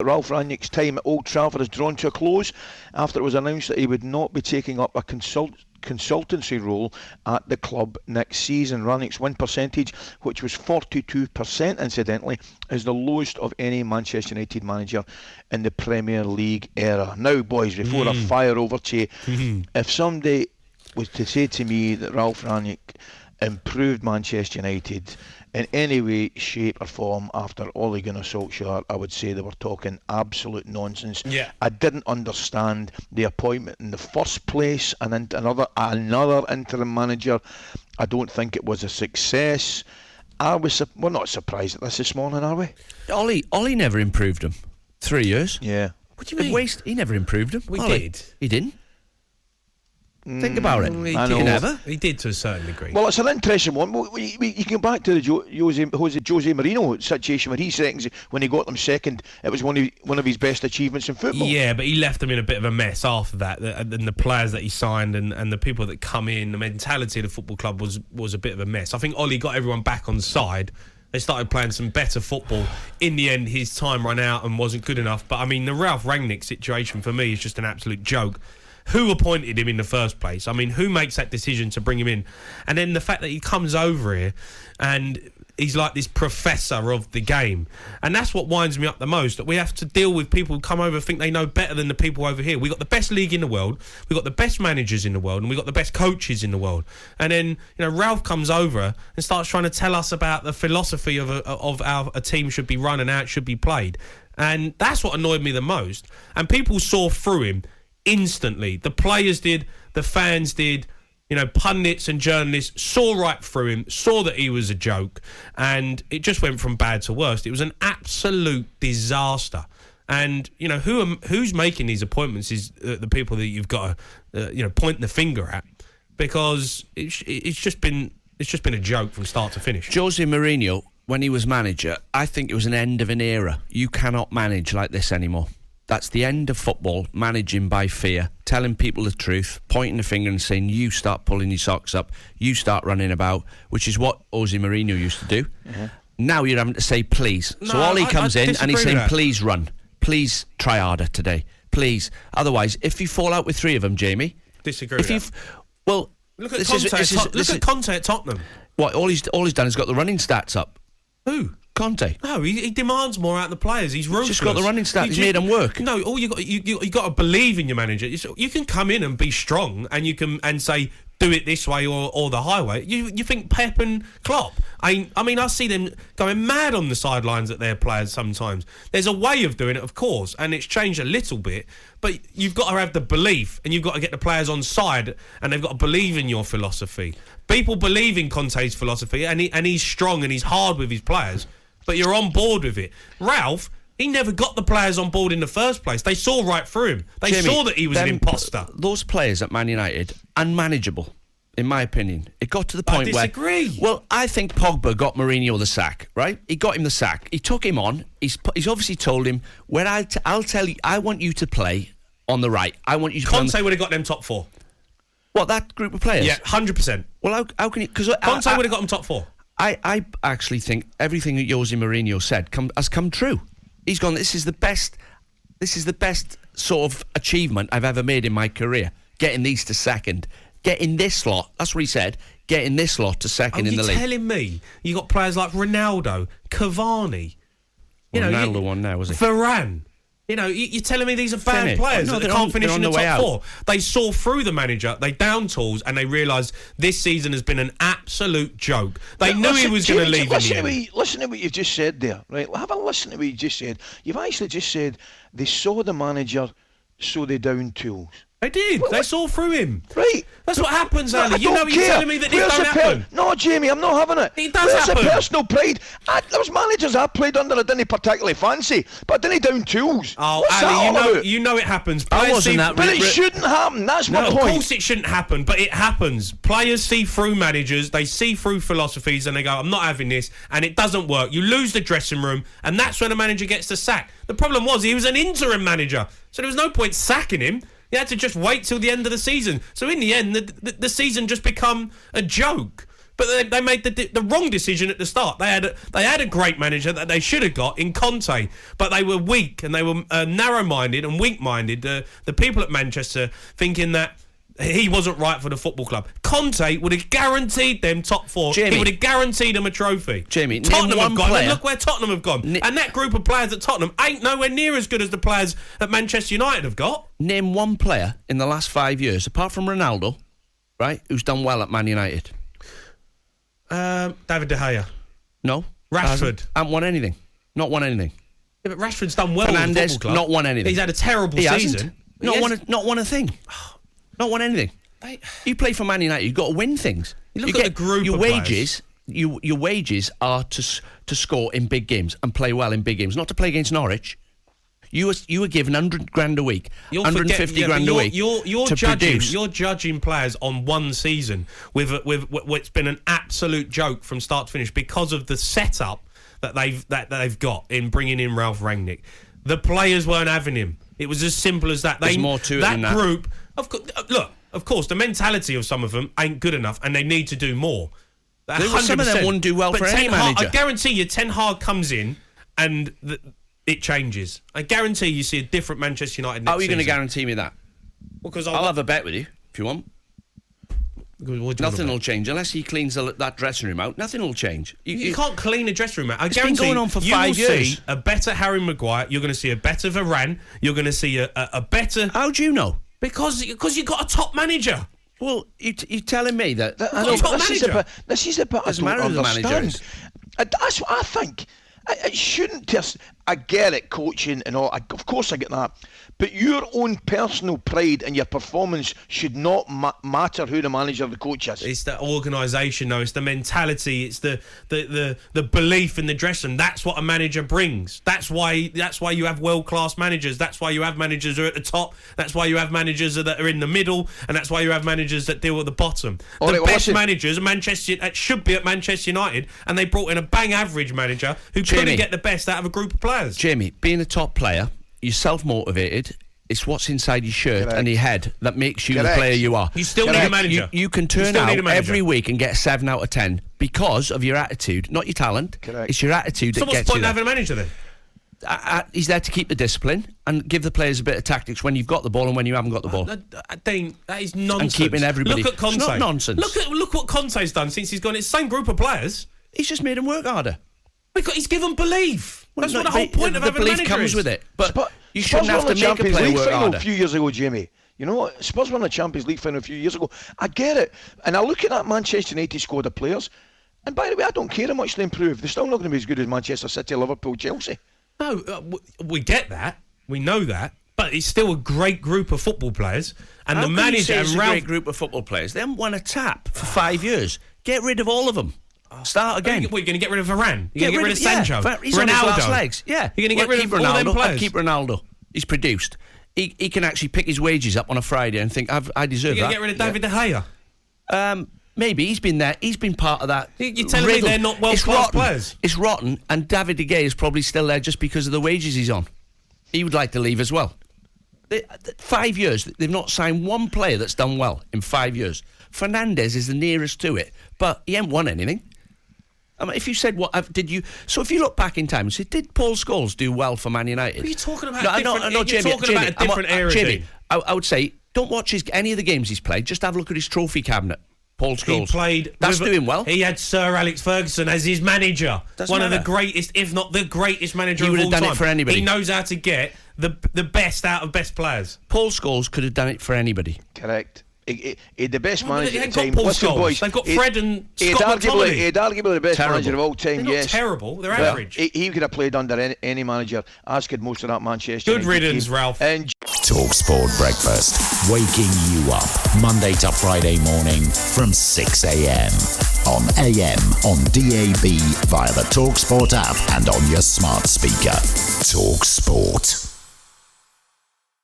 Ralf Rangnick's time at Old Trafford has drawn to a close after it was announced that he would not be taking up a consultancy role at the club next season. Rangnick's win percentage, which was 42% incidentally, is the lowest of any Manchester United manager in the Premier League era. Now, boys, before I fire over to you, if somebody was to say to me that Ralf Rangnick improved Manchester United in any way, shape or form after Ole Gunnar Solskjaer, I would say they were talking absolute nonsense. Yeah. I didn't understand the appointment in the first place, and another interim manager. I don't think it was a success. We're not surprised at this morning, are we? Ole never improved him. 3 years. Yeah. What do you mean? He never improved him. We did. He didn't. Think about it. He I did. know. He did to a certain degree. Well, it's an interesting one. You can go back to the Jose Mourinho situation where he reckons when he got them second, it was one of his best achievements in football. Yeah, but he left them in a bit of a mess after that. And the players that he signed and the people that come in, the mentality of the football club was a bit of a mess. I think Ole got everyone back on side. They started playing some better football. In the end, his time ran out and wasn't good enough. But, I mean, the Ralf Rangnick situation for me is just an absolute joke. Who appointed him in the first place? I mean, who makes that decision to bring him in? And then the fact that he comes over here and he's like this professor of the game. And that's what winds me up the most, that we have to deal with people who come over and think they know better than the people over here. We've got the best league in the world, we've got the best managers in the world, and we've got the best coaches in the world. And then, Ralph comes over and starts trying to tell us about the philosophy of how a team should be run and how it should be played. And that's what annoyed me the most. And people saw through him instantly. The players did, the fans did, pundits and journalists saw right through him, saw that he was a joke, and it just went from bad to worse. It was an absolute disaster. And, who's making these appointments is the people that you've got to, point the finger at, because it's just been a joke from start to finish. Jose Mourinho, when he was manager, I think it was an end of an era. You cannot manage like this anymore. That's the end of football, managing by fear, telling people the truth, pointing the finger and saying, you start pulling your socks up, you start running about, which is what Jose Mourinho used to do. Mm-hmm. Now you're having to say please. No, so Ole comes in and he's saying, that. please run. Please try harder today. Please. Otherwise, if you fall out with three of them, Jamie... Disagree with that. Well... Look at Conte at Tottenham. What, all he's done is got the running stats up. Who? Conte. No, he demands more out of the players. He's ruthless. He's just got the running stats. He's made them work. No, all you got to believe in your manager. You can come in and be strong, and you can say do it this way or the highway. You think Pep and Klopp? I mean, I see them going mad on the sidelines at their players sometimes. There's a way of doing it, of course, and it's changed a little bit. But you've got to have the belief, and you've got to get the players on side, and they've got to believe in your philosophy. People believe in Conte's philosophy, and he's strong and he's hard with his players. But you're on board with it. Ralph, he never got the players on board in the first place. They saw right through him. They saw that he was an imposter. Those players at Man United, unmanageable, in my opinion. It got to the point where... I disagree. Well, I think Pogba got Mourinho the sack, right? He got him the sack. He took him on. He's obviously told him, I'll tell you, I want you to play on the right. I want you to... Conte would have got them top four. What, that group of players? Yeah, 100%. Well, how can you... Conte would have got them top four. I actually think everything that Jose Mourinho said has come true. He's gone, this is the best sort of achievement I've ever made in my career. Getting these to second. Getting this lot, that's what he said, getting this lot to second in the league. You're telling me you got players like Ronaldo, Cavani, Ronaldo won now, was he? Varane. You're telling me these are bad players that can't finish in the top four. They saw through the manager, they down tools, and they realised this season has been an absolute joke. They knew he was going to leave in the end. Listen to what you've just said there, right? Have a listen to what you just said. You've actually just said they saw the manager, so they down tools. They did. They saw through him. Right. That's what happens, Ali. You're telling me that this don't happen. No, Jamie, I'm not having it. It does happen. There's a personal pride. There was managers I played under I didn't particularly fancy, but I didn't down tools. Oh, Ali, you know it happens. But it shouldn't happen. That's my point. Of course it shouldn't happen, but it happens. Players see through managers, they see through philosophies, and they go, I'm not having this, and it doesn't work. You lose the dressing room, and that's when the manager gets the sack. The problem was he was an interim manager, so there was no point sacking him. You had to just wait till the end of the season. So in the end, the season just become a joke. But they made the wrong decision at the start. They had a great manager that they should have got in Conte, but they were weak and they were narrow-minded and weak-minded. The people at Manchester thinking that he wasn't right for the football club. Conte would have guaranteed them top 4. Jamie, he would have guaranteed them a trophy. Jamie, Tottenham have gone. player. And look where Tottenham have gone. And that group of players at Tottenham ain't nowhere near as good as the players that Manchester United have got. Name one player in the last 5 years, apart from Ronaldo, right, who's done well at Man United. David De Gea. No. Rashford. Hasn't won anything. Not won anything. Yeah, but Rashford's done well at the Fernandes, football club. not won anything. He's had a terrible season. Not won a thing. Not won anything. You play for Man United, you've got to win things. You look at the group your of wages. Your wages are to score in big games and play well in big games, not to play against Norwich. You were given 100 grand a week, 150 grand a week. You're to produce. You're judging players on one season with what's been an absolute joke from start to finish because of the setup that they've got in bringing in Ralf Rangnick. The players weren't having him. It was as simple as that. There's more to it than that. Group, of course, the mentality of some of them ain't good enough, and they need to do more. 100%. Some of them wouldn't do well for any manager. I guarantee you, Ten Hag comes in and it changes. I guarantee you see a different Manchester United next season. How are you going to guarantee me that? Well, because I'll have a bet with you if you want. Nothing will change unless he cleans that dressing room out. Nothing will change. You can't clean a dressing room out. I It's guarantee been going on for you 5 will years. see a better Harry Maguire. You're going to see a better Varane. You're going to see a better. How do you know? Because you got a top manager. Well, you're telling me that. I know, top but manager. this is a bit I Doesn't don't matter who the manager understand. is. That's what I think. It shouldn't just. I get it, coaching and all. Of course, I get that. But your own personal pride and your performance should not matter who the manager or the coach is. It's the organisation, though. It's the mentality. It's the belief in the dressing room. That's what a manager brings. That's why you have world-class managers. That's why you have managers who are at the top. That's why you have managers that are in the middle. And that's why you have managers that deal at the bottom. The best managers should be at Manchester United, and they brought in a bang-average manager who couldn't get the best out of a group of players. Jamie, being a top player, you're self-motivated. It's what's inside your shirt and your head that makes you the player you are. You still need a manager. You can turn out every week and get a 7 out of 10 because of your attitude, not your talent. Correct. It's your attitude that gets you what's the point there. of having a manager then? He's there to keep the discipline and give the players a bit of tactics when you've got the ball and when you haven't got the ball. Dean, that is nonsense. And keeping everybody. Look at Conte. It's not nonsense. Look what Conte's done since he's gone. It's the same group of players. He's just made them work harder. Because he's given belief. That's what the whole point of having a manager is. The belief comes with it. But you Spurs shouldn't have to make a player work harder. A few years ago, Jamie. You know what? Spurs won the Champions League final a few years ago. I get it. And I look at that Manchester United squad of players. And by the way, I don't care how much they improve. They're still not going to be as good as Manchester City, Liverpool, Chelsea. No, we get that. We know that. But it's still a great group of football players. And the manager and Ralf... a great group of football players. They haven't won a tap for 5 years. Get rid of all of them. Start again. You're going to get rid of Varane? You're going to get rid of Sancho? He's Ronaldo? on his last legs. Yeah. You're going to get rid of all them players? I'd keep Ronaldo. He's produced. He can actually pick his wages up on a Friday and think, I deserve that. You're going to get rid of David De Gea? Maybe. He's been there. He's been part of that. You're telling me they're not world-class players? It's rotten, and David De Gea is probably still there just because of the wages he's on. He would like to leave as well. 5 years, they've not signed one player that's done well in 5 years. Fernandes is the nearest to it, but he ain't won anything. I mean, if you said, so if you look back in time and say, did Paul Scholes do well for Man United? What are you talking about? You're Jamie, talking about a different era, Jamie, I would say, don't watch any of the games he's played, just have a look at his trophy cabinet. Paul Scholes. That's doing well. He had Sir Alex Ferguson as his manager. One of the greatest, if not the greatest manager of all time. He would have done it for anybody. He knows how to get the best out of best players. Paul Scholes could have done it for anybody. Correct. The best manager at the time. Paul Listen, Scholes. boys, They've got Fred and Scott McTominay. He'd arguably the best manager of all time. They're yes, not terrible. They're average. He could have played under any manager. As could most of that Manchester. Good riddance, Ralph. And talkSPORT Breakfast, waking you up Monday to Friday morning from 6 a.m. on AM, on DAB, via the talkSPORT app, and on your smart speaker. talkSPORT.